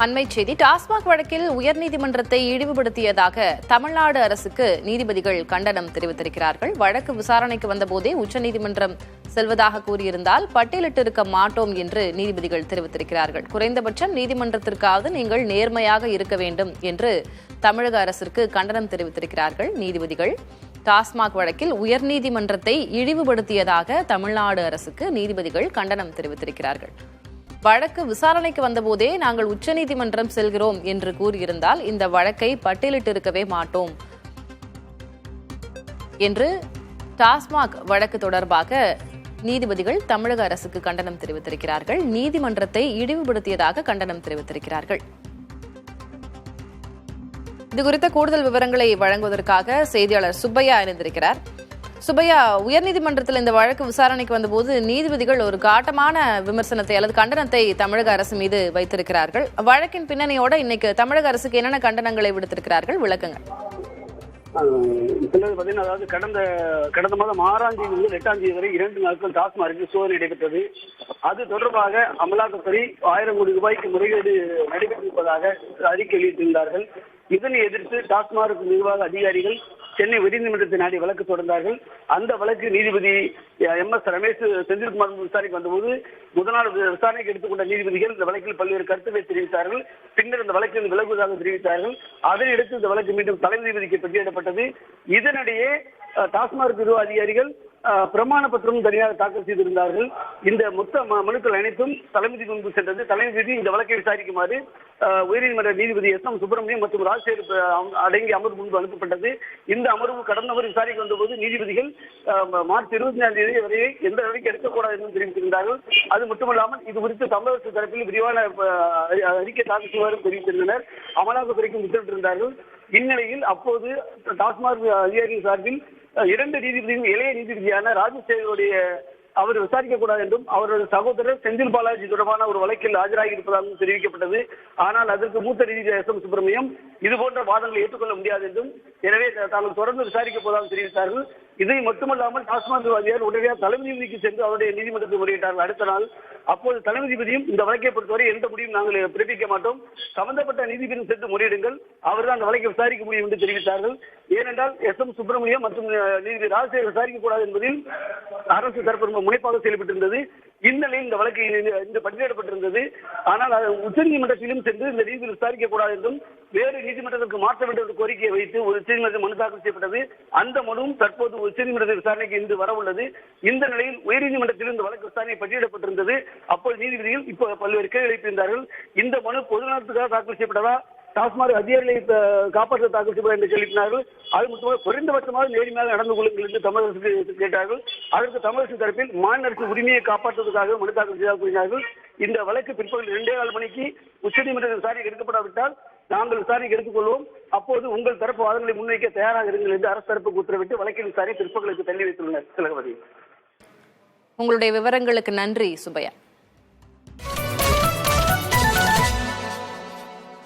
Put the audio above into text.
அண்மை செய்தி. டாஸ்மாக் வழக்கில் உயர்நீதிமன்றத்தை இழிவுபடுத்தியதாக தமிழ்நாடு அரசுக்கு நீதிபதிகள் கண்டனம் தெரிவித்திருக்கிறார்கள். வழக்கு விசாரணைக்கு வந்தபோதே உச்சநீதிமன்றம் செல்வதாக கூறியிருந்தால் பட்டியலிட்டிருக்க மாட்டோம் என்று நீதிபதிகள் தெரிவித்திருக்கிறார்கள். குறைந்தபட்சம் நீதிமன்றத்திற்காவது நீங்கள் நேர்மையாக இருக்க வேண்டும் என்று தமிழக அரசிற்கு கண்டனம் தெரிவித்திருக்கிறார்கள் நீதிபதிகள். டாஸ்மாக் வழக்கில் உயர்நீதிமன்றத்தை இழிவுபடுத்தியதாக தமிழ்நாடு அரசுக்கு நீதிபதிகள் கண்டனம் தெரிவித்திருக்கிறார்கள். வழக்கு விசாரணைக்கு வந்தபோதே நாங்கள் உச்சநீதிமன்றம் செல்கிறோம் என்று கூறியிருந்தால் இந்த வழக்கை பட்டியலிட்டிருக்கவே மாட்டோம் என்று டாஸ்மாக் வழக்கு தொடர்பாக நீதிபதிகள் தமிழக அரசுக்கு கண்டனம் தெரிவித்திருக்கிறார்கள். நீதிமன்றத்தை இழிவுபடுத்தியதாக கண்டனம் தெரிவித்திருக்கிறார்கள். இதுகுறித்த கூடுதல் விவரங்களை வழங்குவதற்காக செய்தியாளர் சுப்பையா இணைந்திருக்கிறார். சுப்பையா, உயர்நீதிமன்றத்தில் இந்த வழக்கு விசாரணைக்கு வந்தபோது நீதிபதிகள் ஒரு காட்டமான விமர்சனத்தை அல்லது கண்டனத்தை தமிழக அரசு மீது வைத்திருக்கிறார்கள். வழக்கின் பின்னணியோட இன்னைக்கு தமிழக அரசுக்கு என்னென்ன கண்டனங்களை விடுத்திருக்கிறார்கள், விளக்குங்கள். அதாவது கடந்த மாதம் 6ஆம் தேதி முதல் 8ஆம் தேதி வரை 2 நாட்கள் டாஸ்மார்க்கில் சோதனை நடைபெற்றது. அது தொடர்பாக அமலாக்கத்துறை 1000 கோடி ரூபாய்க்கு முறைகேடு நடைபெற்றிருப்பதாக அறிக்கை வெளியிட்டிருந்தார்கள். இதனை எதிர்த்து டாஸ்மாக் நிர்வாக அதிகாரிகள் சென்னை உயர்நீதிமன்றத்தை நாடி வழக்கு தொடர்ந்தார்கள். அந்த வழக்கு நீதிபதி MS ரமேஷ் செந்தில்குமார் விசாரணைக்கு வந்தபோது முதல் நாள் விசாரணைக்கு எடுத்துக்கொண்ட நீதிபதிகள் இந்த வழக்கில் பல்வேறு கருத்துக்களை தெரிவித்தார்கள். பின்னர் இந்த வழக்கில் விலகுவதாக தெரிவித்தார்கள். அதனையடுத்து இந்த வழக்கு மீண்டும் தலைமை நீதிபதிக்கு பட்டியலிடப்பட்டது. இதனிடையே டாஸ்மாக் நிர்வாக அதிகாரிகள் பிரமாண பத்திரம் தனியாக தாக்கல் செய்திருந்தார்கள். இந்த மொத்த மனுக்கள் அனைத்தும் தலைமை நீதிபதி முன்பு சென்றது. தலைமை நீதிபதி இந்த வழக்கை விசாரிக்குமாறு உயர்நீதிமன்ற நீதிபதி SM சுப்பிரமணியம் மற்றும் ராஜசேகர் அடங்கிய அமர்வு முன்பு அனுப்பப்பட்டது. இந்த அமர்வு கடந்த முறை விசாரிக்க வந்தபோது நீதிபதிகள் மார்ச் 24ஆம் தேதி வரை எந்த நடவடிக்கை எடுக்கக்கூடாது என்று தெரிவித்திருந்தார்கள். அது மட்டுமல்லாமல் இது குறித்து தமிழக அரசு தரப்பில் விரிவான அறிக்கை தாக்கல் செய்வாரும் தெரிவித்திருந்தனர். அமலாக்கத்துறைக்கும் உத்தரவிட்டிருந்தார்கள். இந்நிலையில் அப்போது டாஸ்மாக் அதிகாரிகள் சார்பில் 2 நீதிபதியும் இளைய நீதிபதியான ராஜசேகருடைய அவர் விசாரிக்கக்கூடாது என்றும் அவரது சகோதரர் செந்தில் பாலாஜி தொடர்பான ஒரு வழக்கில் ஆஜராகி இருப்பதாகவும் தெரிவிக்கப்பட்டது. ஆனால் அதற்கு மூத்த நீதிபதி SM சுப்பிரமணியம் இதுபோன்ற வாதங்களை ஏற்றுக்கொள்ள முடியாது என்றும், எனவே தாங்கள் தொடர்ந்து விசாரிக்க போவதாக தெரிவித்தார்கள். இதை மட்டுமல்லாமல் டாஸ்மாக் அதிகாரி உடனடியாக தலைமை நீதிபதிக்கு சென்று அவருடைய நீதிமன்றத்தை முறையிட்டார்கள். அடுத்த நாள் அப்போது தலைமை நீதிபதியும் இந்த வழக்கை பொறுத்தவரை எந்த முடிவும் நாங்கள் பிறப்பிக்க மாட்டோம், சம்பந்தப்பட்ட நீதிபதியும் சென்று முறையிடுங்கள், அவர்தான் அந்த வழக்கை விசாரிக்க முடியும் என்று தெரிவித்தார்கள். ஏனென்றால் SM சுப்பிரமணியம் மற்றும் நீதிபதி ராஜசேகர் விசாரிக்க கூடாது என்பதில் அரசு தரப்பு முனைப்பாக செயல்பட்டிருந்தது. இந்நிலையில் இந்த வழக்கு இந்த பட்டியலிடப்பட்டிருந்தது. ஆனால் உச்சநீதிமன்றத்திலும் சென்று இந்த நீதிபதி விசாரிக்க கூடாது என்றும் வேறு நீதிமன்றத்திற்கு மாற்ற வேண்டும் என்ற கோரிக்கையை வைத்து ஒரு உச்சநீதிமன்றம் மனு தாக்கல் செய்யப்பட்டது. அந்த மனுவும் தற்போது உச்சநீதிமன்ற விசாரணைக்கு இன்று வரவுள்ளது. இந்த நிலையில் உயர்நீதிமன்றத்திலும் இந்த வழக்கு விசாரணை பட்டியலிடப்பட்டிருந்தது. அப்போது நீதிபதிகள் இப்ப பல்வேறு கேள்வி எழுப்பியிருந்தார்கள். இந்த மனு பொது நலத்துக்காக தாக்கல் செய்யப்பட்டதா, டாஸ்மாக் அதிகாரிகளை காப்பாற்ற தாக்கல் செய்யப்பட என்று கேள்வினார்கள். அது மட்டும் குறைந்தபட்சமாக நேர்மையாக நடந்து கொள்ளுங்கள் என்று தமிழக அரசுக்கு கேட்டார்கள். அதற்கு தமிழக தரப்பில் மாநில அரசு உரிமையை காப்பாற்றுவதற்காக மனு தாக்கல் செய்தாக கூறினார்கள். இந்த வழக்கு பிற்பகல் 2:15 மணிக்கு உச்சநீதிமன்ற விசாரணைக்கு எடுக்கப்படாவிட்டால் நாங்கள் விசாரணைக்கு எடுத்துக்கொள்வோம், அப்போது உங்கள் தரப்பு வாதங்களை முன்வைக்க தயாராக இருங்கள் என்று அரசு தரப்புக்கு உத்தரவிட்டு வழக்கின் விசாரணை பிற்பகலுக்கு தள்ளி வைத்துள்ளனர். திலகவதி, உங்களுடைய விவரங்களுக்கு நன்றி சுப்பையா.